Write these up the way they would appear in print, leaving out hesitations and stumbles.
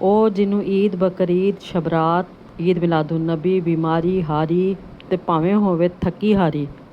ਉਹ ਜਿਹਨੂੰ ਈਦ ਬਕਰੀਦ ਸ਼ਬਰਾਤ ਈਦ ਮਿਲਾਦੁਲਨਬੀ ਬਿਮਾਰੀ ਹਾਰੀ ਤੇ ਭਾਵੇਂ ਹੋਵੇ ਥੱਕੀ ਹਾਰੀ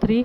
3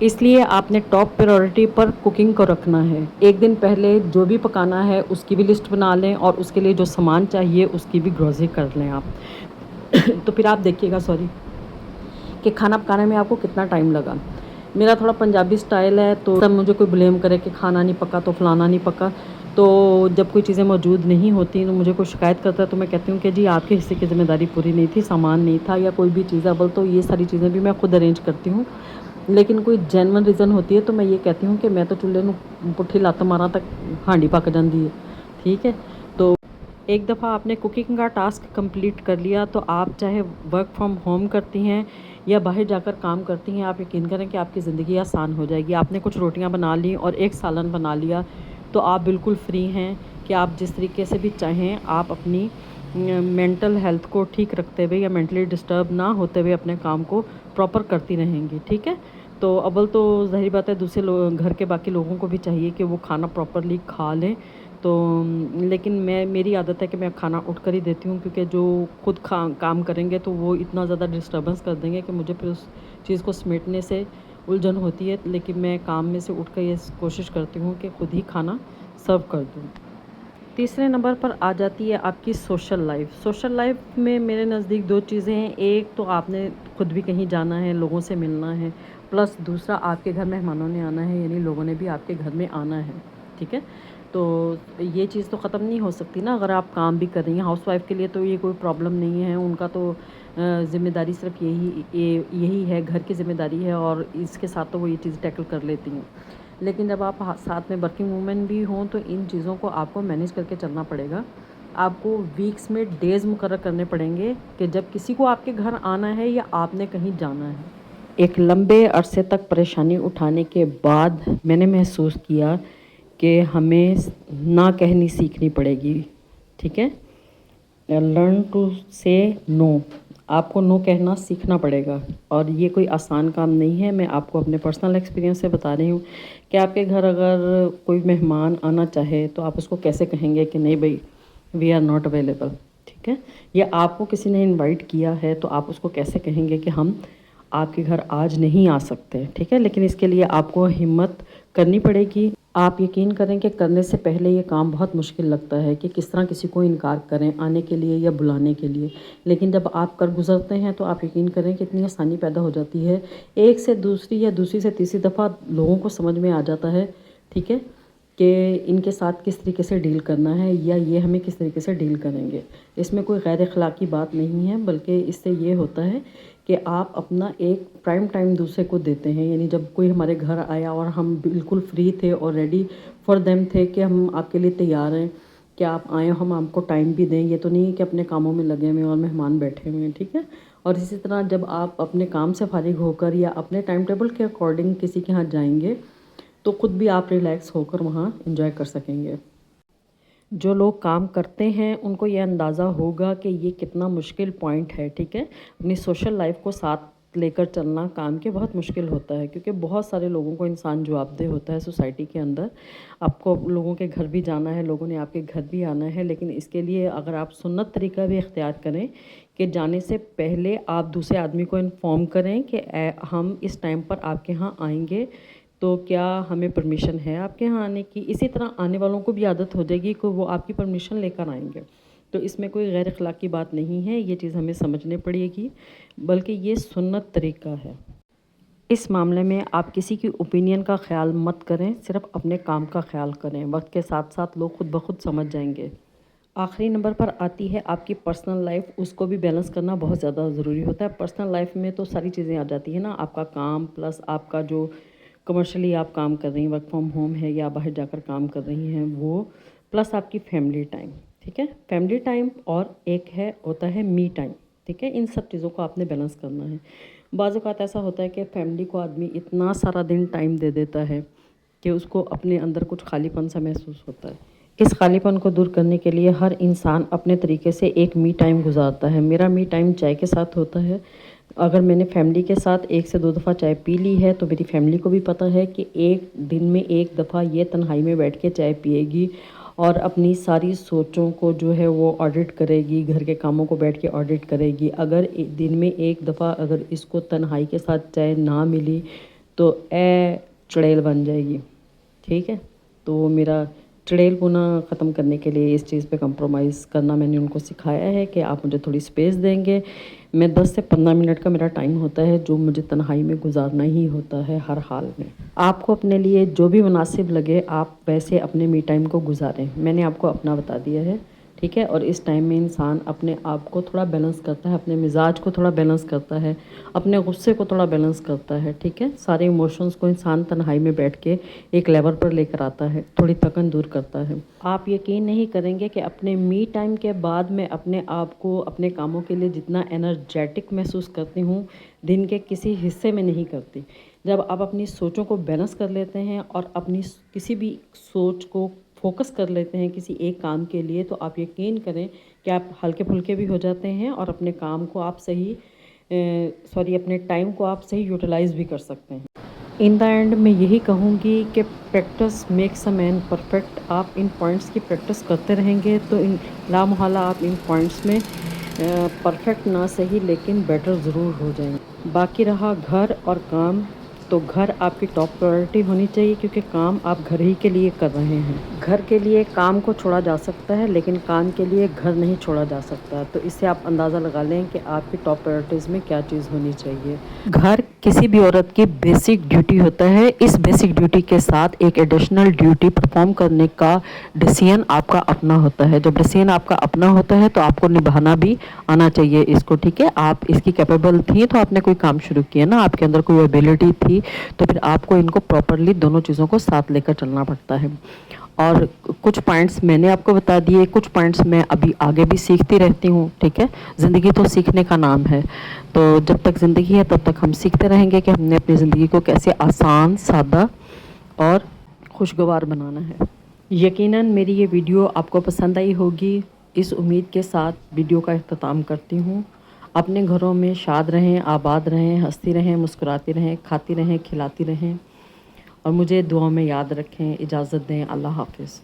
اس لیے آپ نے ٹاپ پریورٹی پر کوکنگ کو رکھنا ہے. ایک دن پہلے جو بھی پکانا ہے اس کی بھی لسٹ بنا لیں اور اس کے لیے جو سامان چاہیے اس کی بھی گروسری کر لیں آپ. تو پھر آپ دیکھیے گا کہ کھانا پکانے میں آپ کو کتنا ٹائم لگا. میرا تھوڑا پنجابی سٹائل ہے تو سب مجھے کوئی بلیم کرے کہ کھانا نہیں پکا تو فلانا نہیں پکا. تو جب کوئی چیزیں موجود نہیں ہوتی تو مجھے کوئی شکایت کرتا ہے تو میں کہتی ہوں کہ جی آپ کے حصے کی ذمہ داری پوری نہیں تھی, سامان نہیں تھا یا کوئی بھی چیز اول تو یہ ساری چیزیں بھی میں خود ارینج کرتی ہوں. لیکن کوئی جینون ریزن ہوتی ہے تو میں یہ کہتی ہوں کہ میں تو چولہے نوں پٹھی لت مارا تک ہانڈی پک جاتی ہے. ٹھیک ہے, تو ایک دفعہ آپ نے کوکنگ کا ٹاسک کمپلیٹ کر لیا تو آپ چاہے ورک فرام ہوم کرتی ہیں یا باہر جا کر کام کرتی ہیں, آپ یقین کریں کہ آپ کی زندگی آسان ہو جائے گی. آپ نے کچھ روٹیاں بنا لیں اور ایک سالن بنا لیا تو آپ بالکل فری ہیں کہ آپ جس طریقے سے بھی چاہیں آپ اپنی مینٹل ہیلتھ کو ٹھیک رکھتے ہوئے یا مینٹلی ڈسٹرب نہ ہوتے ہوئے اپنے کام کو پراپر کرتی رہیں گی. ٹھیک ہے, تو اول تو ظاہر بات ہے دوسرے گھر کے باقی لوگوں کو بھی چاہیے کہ وہ کھانا پراپرلی کھا لیں. تو لیکن میری عادت ہے کہ میں کھانا اٹھ کر ہی دیتی ہوں, کیونکہ جو خود کام کریں گے تو وہ اتنا زیادہ ڈسٹربنس کر دیں گے کہ مجھے پھر اس چیز کو سمیٹنے سے الجھن ہوتی ہے. لیکن میں کام میں سے اٹھ کر یہ کوشش کرتی ہوں کہ خود ہی کھانا سرو کر دوں. تیسرے نمبر پر آ جاتی ہے آپ کی سوشل لائف. سوشل لائف میں میرے نزدیک دو چیزیں ہیں. ایک تو آپ نے خود بھی کہیں جانا ہے, لوگوں سے ملنا ہے, پلس دوسرا آپ کے گھر مہمانوں نے آنا ہے, یعنی لوگوں نے بھی آپ کے گھر میں آنا ہے. ٹھیک ہے, تو یہ چیز تو ختم نہیں ہو سکتی نا اگر آپ کام بھی کر رہی ہیں. ہاؤس وائف کے لیے تو یہ کوئی پرابلم نہیں ہے, ان کا تو ذمہ داری صرف یہی ہے, گھر کی ذمہ داری ہے اور اس کے ساتھ تو وہ یہ چیز ٹیکل کر لیتی ہیں. لیکن جب آپ ساتھ میں ورکنگ وومن بھی ہوں تو ان چیزوں کو آپ کو مینیج کر کے چلنا پڑے گا. آپ کو ویکس میں ڈیز مقرر کرنے پڑیں گے کہ جب کسی کو آپ کے گھر آنا ہے یا آپ نے کہیں جانا ہے. ایک لمبے عرصے تک پریشانی اٹھانے کے بعد میں نے محسوس کیا کہ ہمیں نہ کہنی سیکھنی پڑے گی. ٹھیک ہے, لرن ٹو سے نو. آپ کو نو کہنا سیکھنا پڑے گا اور یہ کوئی آسان کام نہیں ہے. میں آپ کو اپنے پرسنل ایکسپیرینس سے بتا رہی ہوں کہ آپ کے گھر اگر کوئی مہمان آنا چاہے تو آپ اس کو کیسے کہیں گے کہ نہیں بھائی وی آر ناٹ اویلیبل. ٹھیک ہے, یا آپ کو کسی نے انوائٹ کیا ہے تو آپ اس کو کیسے کہیں گے کہ ہم آپ کے گھر آج نہیں آ سکتے. ٹھیک ہے, لیکن اس کے لیے آپ کو ہمت کرنی پڑے گی. آپ یقین کریں کہ کرنے سے پہلے یہ کام بہت مشکل لگتا ہے کہ کس طرح کسی کو انکار کریں آنے کے لیے یا بلانے کے لیے. لیکن جب آپ کر گزرتے ہیں تو آپ یقین کریں کہ اتنی آسانی پیدا ہو جاتی ہے. ایک سے دوسری یا دوسری سے تیسری دفعہ لوگوں کو سمجھ میں آ جاتا ہے, ٹھیک ہے, کہ ان کے ساتھ کس طریقے سے ڈیل کرنا ہے یا یہ ہمیں کس طریقے سے ڈیل کریں گے. اس میں کوئی غیر اخلاقی بات نہیں ہے, بلکہ اس سے یہ ہوتا ہے کہ آپ اپنا ایک پرائم ٹائم دوسرے کو دیتے ہیں. یعنی جب کوئی ہمارے گھر آیا اور ہم بالکل فری تھے اور ریڈی فار دیم تھے کہ ہم آپ کے لیے تیار ہیں کہ آپ آئیں, ہم آپ کو ٹائم بھی دیں. یہ تو نہیں کہ اپنے کاموں میں لگے ہوئے اور مہمان بیٹھے ہوئے ہیں. ٹھیک ہے, اور اسی طرح جب آپ اپنے کام سے فارغ ہو کر یا اپنے ٹائم ٹیبل کے اکارڈنگ کسی کے ہاں جائیں گے تو خود بھی آپ ریلیکس ہو کر وہاں انجوائے کر سکیں گے. جو لوگ کام کرتے ہیں ان کو یہ اندازہ ہوگا کہ یہ کتنا مشکل پوائنٹ ہے. ٹھیک ہے, اپنی سوشل لائف کو ساتھ لے کر چلنا کام کے بہت مشکل ہوتا ہے, کیونکہ بہت سارے لوگوں کو انسان جواب دہ ہوتا ہے سوسائٹی کے اندر. آپ کو لوگوں کے گھر بھی جانا ہے, لوگوں نے آپ کے گھر بھی آنا ہے, لیکن اس کے لیے اگر آپ سنت طریقہ بھی اختیار کریں کہ جانے سے پہلے آپ دوسرے آدمی کو انفارم کریں کہ ہم اس ٹائم پر آپ کے ہاں آئیں گے تو کیا ہمیں پرمیشن ہے آپ کے یہاں آنے کی. اسی طرح آنے والوں کو بھی عادت ہو جائے گی کہ وہ آپ کی پرمیشن لے کر آئیں گے. تو اس میں کوئی غیر اخلاقی بات نہیں ہے, یہ چیز ہمیں سمجھنے پڑے گی, بلکہ یہ سنت طریقہ ہے. اس معاملے میں آپ کسی کی اوپینین کا خیال مت کریں, صرف اپنے کام کا خیال کریں. وقت کے ساتھ ساتھ لوگ خود بخود سمجھ جائیں گے. آخری نمبر پر آتی ہے آپ کی پرسنل لائف. اس کو بھی بیلنس کرنا بہت زیادہ ضروری ہوتا ہے. پرسنل لائف میں تو ساری چیزیں آ جاتی ہیں نا, آپ کا کام پلس آپ کا جو کمرشلی آپ کام کر رہی ہیں, ورک فرام ہوم ہے یا باہر جا کر کام کر رہی ہیں وہ, پلس آپ کی فیملی ٹائم. ٹھیک ہے, فیملی ٹائم اور ایک ہوتا ہے می ٹائم. ٹھیک ہے, ان سب چیزوں کو آپ نے بیلنس کرنا ہے. بعض اوقات ایسا ہوتا ہے کہ فیملی کو آدمی اتنا سارا دن ٹائم دے دیتا ہے کہ اس کو اپنے اندر کچھ خالی پن سا محسوس ہوتا ہے. اس خالی پن کو دور کرنے کے لیے ہر انسان اپنے طریقے سے ایک می ٹائم گزارتا ہے. میرا می ٹائم چائے کے ساتھ ہوتا ہے. اگر میں نے فیملی کے ساتھ 1 سے 2 دفعہ چائے پی لی ہے تو میری فیملی کو بھی پتہ ہے کہ ایک دن میں 1 دفعہ یہ تنہائی میں بیٹھ کے چائے پیے گی اور اپنی ساری سوچوں کو جو ہے وہ آڈٹ کرے گی, گھر کے کاموں کو بیٹھ کے آڈٹ کرے گی. اگر دن میں 1 دفعہ اگر اس کو تنہائی کے ساتھ چائے نہ ملی تو اے چڑیل بن جائے گی. ٹھیک ہے. تو میرا چڑیل پونا ختم کرنے کے لیے اس چیز پہ کمپرومائز کرنا میں نے ان کو سکھایا ہے کہ آپ مجھے تھوڑی اسپیس دیں گے. میں 10 سے 15 منٹ کا میرا ٹائم ہوتا ہے جو مجھے تنہائی میں گزارنا ہی ہوتا ہے ہر حال میں. آپ کو اپنے لیے جو بھی مناسب لگے آپ ویسے اپنے می ٹائم کو گزاریں. میں نے آپ کو اپنا بتا دیا ہے. ٹھیک ہے. اور اس ٹائم میں انسان اپنے آپ کو تھوڑا بیلنس کرتا ہے، اپنے مزاج کو تھوڑا بیلنس کرتا ہے، اپنے غصے کو تھوڑا بیلنس کرتا ہے. ٹھیک ہے. سارے ایموشنز کو انسان تنہائی میں بیٹھ کے ایک لیول پر لے کر آتا ہے، تھوڑی تھکن دور کرتا ہے. آپ یقین نہیں کریں گے کہ اپنے می ٹائم کے بعد میں اپنے آپ کو اپنے کاموں کے لیے جتنا انرجیٹک محسوس کرتی ہوں دن کے کسی حصے میں نہیں کرتی. جب آپ اپنی سوچوں کو بیلنس کر لیتے ہیں اور اپنی کسی بھی سوچ کو فوکس کر لیتے ہیں کسی ایک کام کے لیے، تو آپ یقین کریں کہ آپ ہلکے پھلکے بھی ہو جاتے ہیں اور اپنے کام کو آپ اپنے ٹائم کو آپ صحیح یوٹیلائز بھی کر سکتے ہیں. ان دا اینڈ میں یہی کہوں گی کہ practice makes a man perfect. آپ ان پوائنٹس کی پریکٹس کرتے رہیں گے تو لا محالہ آپ ان پوائنٹس میں پرفیکٹ نہ صحیح لیکن بیٹر ضرور ہو جائیں گے. باقی رہا گھر اور کام، تو گھر آپ کی ٹاپ پرائورٹی ہونی چاہیے کیونکہ کام آپ گھر ہی کے لیے کر رہے ہیں. گھر کے لیے کام کو چھوڑا جا سکتا ہے لیکن کام کے لیے گھر نہیں چھوڑا جا سکتا. تو اس سے آپ اندازہ لگا لیں کہ آپ کی ٹاپ پرائورٹیز میں کیا چیز ہونی چاہیے. گھر کسی بھی عورت کی بیسک ڈیوٹی ہوتا ہے. اس بیسک ڈیوٹی کے ساتھ ایک ایڈیشنل ڈیوٹی پرفارم کرنے کا ڈیسیژن آپ کا اپنا ہوتا ہے. جب ڈیسیژن آپ کا اپنا ہوتا ہے تو آپ کو نبھانا بھی آنا چاہیے اس کو. ٹھیک ہے. آپ اس کی کیپیبل تھی تو آپ نے کوئی کام شروع کیا نا، آپ کے اندر کوئی ایبیلٹی تھی تو پھر آپ کو ان کو پراپرلی دونوں چیزوں کو ساتھ لے کر چلنا پڑتا ہے. اور کچھ پوائنٹس میں نے آپ کو بتا دیے، کچھ پوائنٹس میں ابھی آگے بھی سیکھتی رہتی ہوں. ٹھیک ہے. زندگی تو سیکھنے کا نام ہے، تو جب تک زندگی ہے تب تک ہم سیکھتے رہیں گے کہ ہم نے اپنی زندگی کو کیسے آسان، سادہ اور خوشگوار بنانا ہے. یقیناً میری یہ ویڈیو آپ کو پسند آئی ہوگی. اس امید کے ساتھ ویڈیو کا اختتام کرتی ہوں. اپنے گھروں میں شاد رہیں، آباد رہیں، ہنستی رہیں، مسکراتی رہیں، کھاتی رہیں، کھلاتی رہیں اور مجھے دعاؤں میں یاد رکھیں. اجازت دیں. اللہ حافظ.